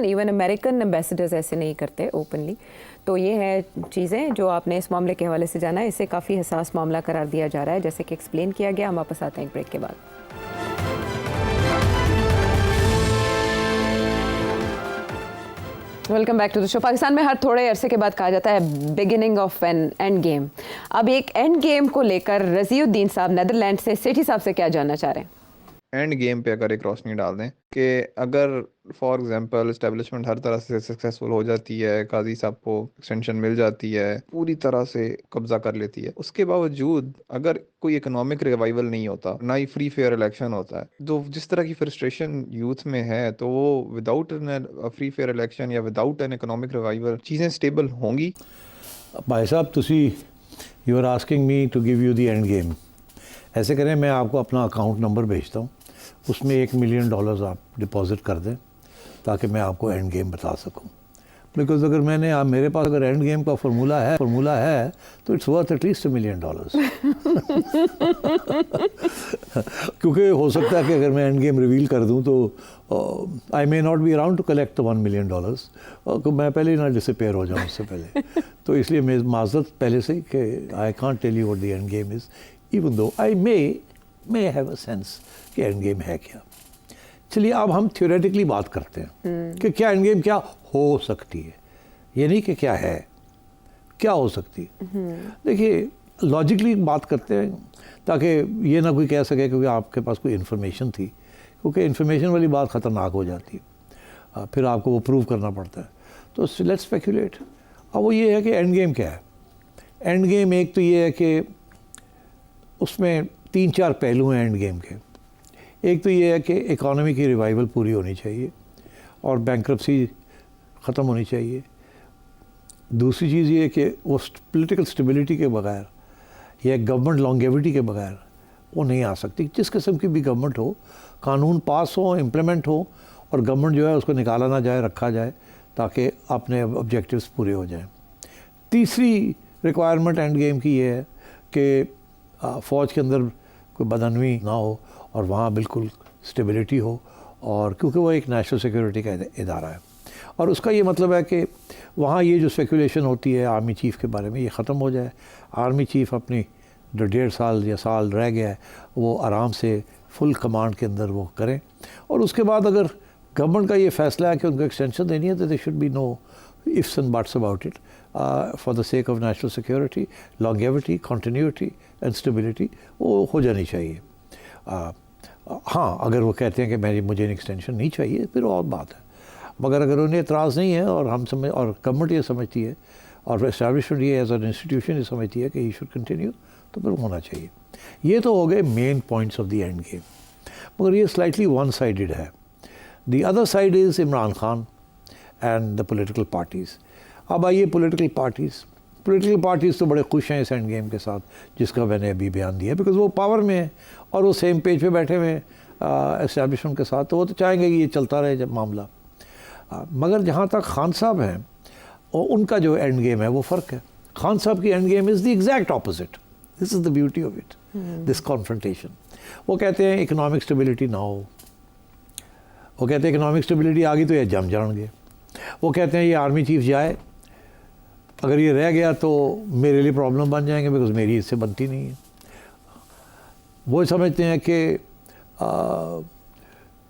इवन अमेरिकन एम्बेसडर्स ऐसे नहीं करते ओपनली। तो ये है चीज़ें जो आपने इस मामले के हवाले से जाना है। इसे काफ़ी हसास मामला करार दिया जा रहा है, जैसे कि एक्सप्लेन किया गया। हम वापस आते हैं एक ब्रेक के बाद। Welcome back to the show. Pakistan में हर थोड़े अरसे के बाद कहा जाता है beginning of an end game. अब एक एंड गेम को लेकर रजीउद्दीन साहब नेदरलैंड से सेठी साहब से क्या जानना चाह रहे हैं? एंड गेम पे अगर एक रोशनी डाल दें कि अगर फॉर एग्जांपल इस्टेब्लिशमेंट हर तरह से सक्सेसफुल हो जाती है, काजी साहब को एक्सटेंशन मिल जाती है, पूरी तरह से कब्जा कर लेती है, उसके बावजूद अगर कोई इकोनॉमिक रिवाइवल नहीं होता, ना ही फ्री फेयर इलेक्शन होता है, तो जिस तरह की फ्रस्ट्रेशन यूथ में है, तो वो विदाउट फ्री फेयर इलेक्शन या विदाउट एन इकोनॉमिक रिवाइवल चीज़ें स्टेबल होंगी? भाई साहब तुसी you are asking me to give you the end game. ऐसे करें, मैं आपको अपना अकाउंट नंबर भेजता हूँ, उसमें $1 मिलियन आप डिपॉजिट कर दें ताकि मैं आपको एंड गेम बता सकूं। बिकॉज अगर मेरे पास अगर एंड गेम का फार्मूला है तो इट्स वर्थ एटलीस्ट $1 मिलियन। क्योंकि हो सकता है कि अगर मैं एंड गेम रिवील कर दूं तो I may not be around to collect $1 million, तो मैं पहले ही ना डिसअपेयर हो जाऊं उससे पहले। तो इसलिए मैं माजरत पहले से ही कि I can't tell you what the end game is, even though I may have a sense कि एंड गेम है क्या। चलिए अब हम थ्योरेटिकली बात करते हैं कि क्या एंड गेम क्या हो सकती है, ये नहीं कि क्या है, क्या हो सकती है। देखिए लॉजिकली बात करते हैं ताकि ये ना कोई कह सके क्योंकि आपके पास कोई इन्फॉर्मेशन थी, क्योंकि इन्फॉर्मेशन वाली बात ख़तरनाक हो जाती है, फिर आपको वो प्रूव करना पड़ता है। तो लेट्स स्पेकुलेट। अब वो ये है कि एंड गेम क्या है। एंड गेम एक तो ये है कि उसमें 3-4 पहलू हैं एंड गेम के। एक तो ये है कि इकॉनमी की रिवाइवल पूरी होनी चाहिए और बैंक्रप्सी ख़त्म होनी चाहिए। दूसरी चीज़ ये है कि वो पॉलिटिकल स्टेबिलिटी के बगैर या गवर्नमेंट लॉन्गेविटी के बगैर वो नहीं आ सकती। जिस किस्म की भी गवर्नमेंट हो, कानून पास हो, इम्प्लीमेंट हो और गवर्नमेंट जो है उसको निकाला ना जाए, रखा जाए ताकि अपने ऑब्जेक्टिव्स पूरे हो जाएं। तीसरी रिक्वायरमेंट एंड गेम की ये है कि फ़ौज के अंदर कोई बदनवी ना हो और वहाँ बिल्कुल स्टेबिलिटी हो, और क्योंकि वो एक नेशनल सिक्योरिटी का इदारा है। और उसका ये मतलब है कि वहाँ ये जो स्पेकुलेशन होती है आर्मी चीफ़ के बारे में, ये ख़त्म हो जाए। आर्मी चीफ़ अपनी जो 1.5 साल या साल रह गया है वो आराम से फुल कमांड के अंदर वो करें, और उसके बाद अगर गवर्नमेंट का ये फ़ैसला है कि उनको एक्सटेंशन देनी है तो they should be no ifs and buts about it for the sake of national security, longevity, continuity and stability, वो हो जानी चाहिए। हाँ, अगर वो कहते हैं कि मुझे एक्सटेंशन नहीं चाहिए फिर और बात है, मगर अगर उन्हें एतराज़ नहीं है और और गवर्नमेंट ये समझती है और एस्टैब्लिशमेंट ये एज एन इंस्टीट्यूशन ये समझती है कि ही शुड कंटिन्यू, तो फिर होना चाहिए। ये तो हो गए main points of the end game, मगर ये स्लाइटली वन साइडेड है। The other side is Imran Khan and the political parties. अब आइए पोलिटिकल पार्टीज़ तो बड़े खुश हैं इस एंड गेम के साथ जिसका मैंने अभी बयान दिया, बिकॉज वो पावर में है और वो सेम पेज पे बैठे हुए हैं एस्टैब्लिशमेंट के साथ, तो वो तो चाहेंगे कि ये चलता रहे जब मामला। मगर जहाँ तक खान साहब हैं और उनका जो एंड गेम है वो फ़र्क है। खान साहब की and game is the exact opposite. This is the beauty of it, this confrontation. वो कहते हैं इकोनॉमिक स्टेबिलिटी ना हो, वो कहते हैं इकोनॉमिक स्टेबिलिटी आ गई तो ये जम जाएंगे। वो कहते हैं ये आर्मी चीफ जाए, अगर ये रह गया तो मेरे लिए प्रॉब्लम बन जाएंगे बिकॉज मेरी इससे बनती नहीं है। वो समझते हैं कि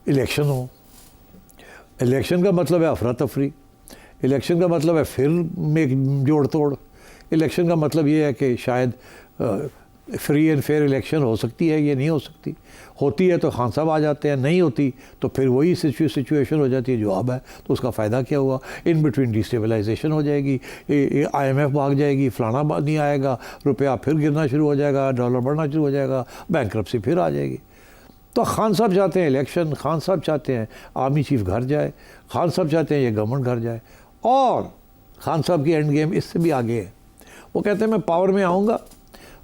इलेक्शन हो, इलेक्शन का मतलब है अफरा तफरी, इलेक्शन का मतलब है फिर में जोड़ तोड़, इलेक्शन का मतलब ये है कि शायद फ्री एंड फेयर इलेक्शन हो सकती है, ये नहीं हो सकती, होती है तो खान साहब आ जाते हैं, नहीं होती तो फिर वही सिचुएशन हो जाती है जो अब है, तो उसका फ़ायदा क्या हुआ। इन बिटवीन डिस्टेबलाइजेशन हो जाएगी, IMF भाग जाएगी, फलाना नहीं आएगा, रुपया फिर गिरना शुरू हो जाएगा, डॉलर बढ़ना शुरू हो जाएगा, बैंकरप्सी फिर आ जाएगी। तो खान साहब चाहते हैं इलेक्शन, खान साहब चाहते हैं आर्मी चीफ घर जाए, खान साहब चाहते हैं ये गवर्नमेंट घर जाए। और खान साहब की एंड गेम इससे भी आगे है। वो कहते हैं मैं पावर में आऊँगा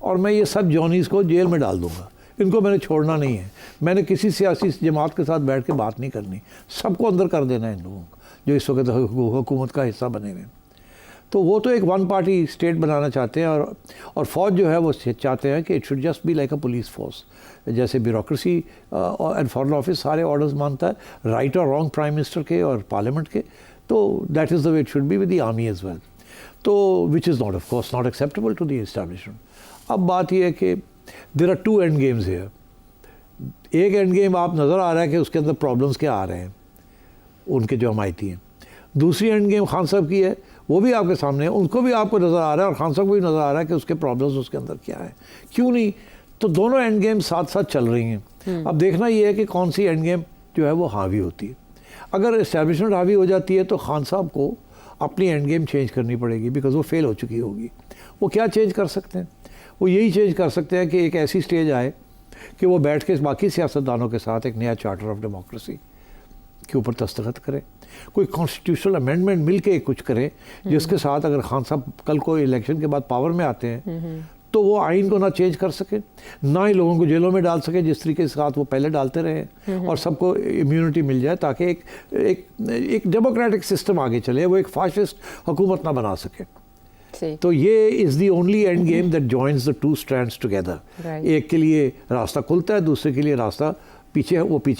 और मैं ये सब जॉनीज़ को जेल में डाल दूँगा, इनको मैंने छोड़ना नहीं है, मैंने किसी सियासी जमात के साथ बैठ के बात नहीं करनी, सबको अंदर कर देना है इन लोगों को जो इस वक्त हुकूमत का हिस्सा बने हुए। तो वो तो एक वन पार्टी स्टेट बनाना चाहते हैं, और फ़ौज जो है वो चाहते हैं कि it should just be like a police force. जैसे ब्यूरोक्रेसी एंड फॉरेन ऑफिस सारे ऑर्डर्स मानता है, राइट और रॉन्ग प्राइम मिनिस्टर के और पार्लियामेंट के, तो that is the way it should be with the army as well, तो which is not of course not acceptable to the establishment. अब बात यह है कि there are two end games here. एक एंड गेम आप नज़र आ रहा है कि उसके अंदर प्रॉब्लम्स क्या आ रहे हैं उनके जो हमायती हैं, दूसरी एंड गेम खान साहब की है, वो भी आपके सामने है, उनको भी आपको नज़र आ रहा है और खान साहब को भी नज़र आ रहा है कि उसके प्रॉब्लम्स उसके अंदर क्या है, क्यों नहीं। तो दोनों एंड गेम साथ साथ चल रही हैं। अब देखना ये है कि कौन सी एंड गेम जो है वो हावी होती है। अगर इस्टेब्लिशमेंट हावी हो जाती है तो खान साहब को अपनी एंड गेम चेंज करनी पड़ेगी, बिकॉज वो फेल हो चुकी होगी। वो क्या चेंज कर सकते हैं? वो यही चेंज कर सकते हैं कि एक ऐसी स्टेज आए कि वो बैठ के बाकी सियासतदानों के साथ एक नया चार्टर ऑफ डेमोक्रेसी के ऊपर दस्तखत करें, कोई कॉन्स्टिट्यूशनल अमेंडमेंट मिल के कुछ करें जिसके साथ अगर खान साहब कल को इलेक्शन के बाद पावर में आते हैं तो वो आइन को ना चेंज कर सके, ना ही लोगों को जेलों में डाल सके जिस तरीके के साथ वो पहले डालते रहे, और सबको इम्यूनिटी मिल जाए ताकि एक डेमोक्रेटिक सिस्टम आगे चले, वो एक फाशिस्ट हुकूमत ना बना सके। तो ये is the only and game that joins the two strands together. एक के लिए रास्ता खुलता है, दूसरे के लिए रास्ता पीछे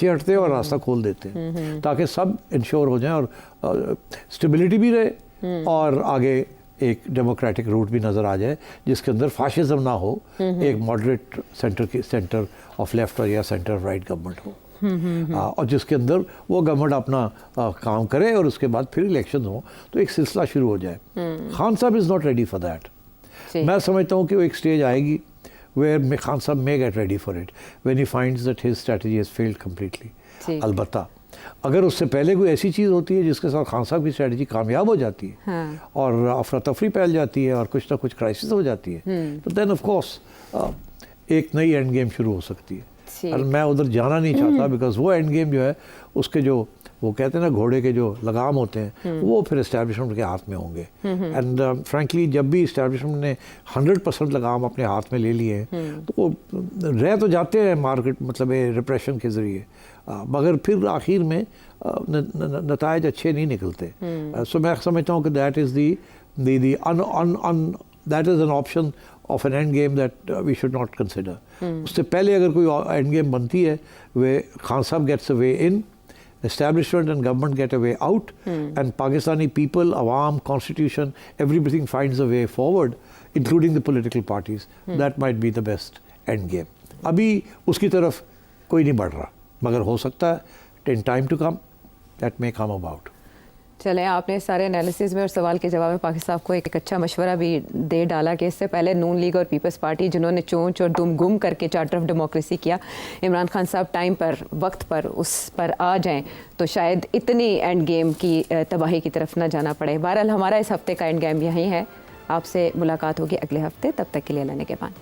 हटते हैं और रास्ता खोल देते हैं, ताकि सब इंश्योर हो जाए और स्टेबिलिटी भी रहे और आगे एक डेमोक्रेटिक रूट भी नज़र आ जाए जिसके अंदर फाशिज्म ना हो, एक मॉडरेट सेंटर ऑफ लेफ्ट और या सेंटर ऑफ राइट गवर्नमेंट हो, और जिसके अंदर वो गवर्नमेंट अपना काम करे और उसके बाद फिर इलेक्शन हो तो एक सिलसिला शुरू हो जाए। खान साहब is not ready for that. मैं समझता हूँ कि वो एक स्टेज आएगी where Khan Sahab may get ready for it when he finds that his strategy has failed completely. अलबत्ता अगर उससे पहले कोई ऐसी चीज़ होती है जिसके साथ खान साहब की स्ट्रेटजी कामयाब हो जाती है और अफरा तफरी फैल जाती है और कुछ ना कुछ क्राइसिस हो जाती है तो देन ऑफ कोर्स एक नई एंड गेम शुरू हो सकती है। और मैं उधर जाना नहीं चाहता बिकॉज वो एंड गेम जो है उसके जो वो कहते हैं ना घोड़े के जो लगाम होते हैं वो फिर इस्टेब्लिशमेंट के हाथ में होंगे। एंड फ्रैंकली जब भी इस्टेब्लिशमेंट ने 100% लगाम अपने हाथ में ले लिए हैं तो वो रह तो जाते हैं मार्केट मतलब रिप्रेशन के ज़रिए, मगर फिर आखिर में नतायज अच्छे नहीं निकलते। सो मैं समझता हूँ कि that is that is an option of an end game that we should not consider. उससे पहले अगर कोई एंड गेम बनती है वे खान साहब gets a way in, establishment and government get a way out, and Pakistani people, Awam, constitution, everything finds a way forward, including the political parties. That might be the best end game. अभी उसकी तरफ कोई नहीं बढ़ रहा, मगर हो सकता है in time to come that may come about. चलें, आपने सारे एनालिसिस में और सवाल के जवाब में पाकिस्तान को एक अच्छा मशवरा भी दे डाला कि इससे पहले नून लीग और पीपल्स पार्टी जिन्होंने चोंच और दुम गुम करके चार्टर ऑफ डेमोक्रेसी किया, इमरान खान साहब टाइम पर वक्त पर उस पर आ जाएं तो शायद इतनी एंड गेम की तबाही की तरफ ना जाना पड़े। बहरहाल हमारा इस हफ्ते का एंड गेम यहीं है। आपसे मुलाकात होगी अगले हफ्ते, तब तक के लिए अल्लाह ने के पान।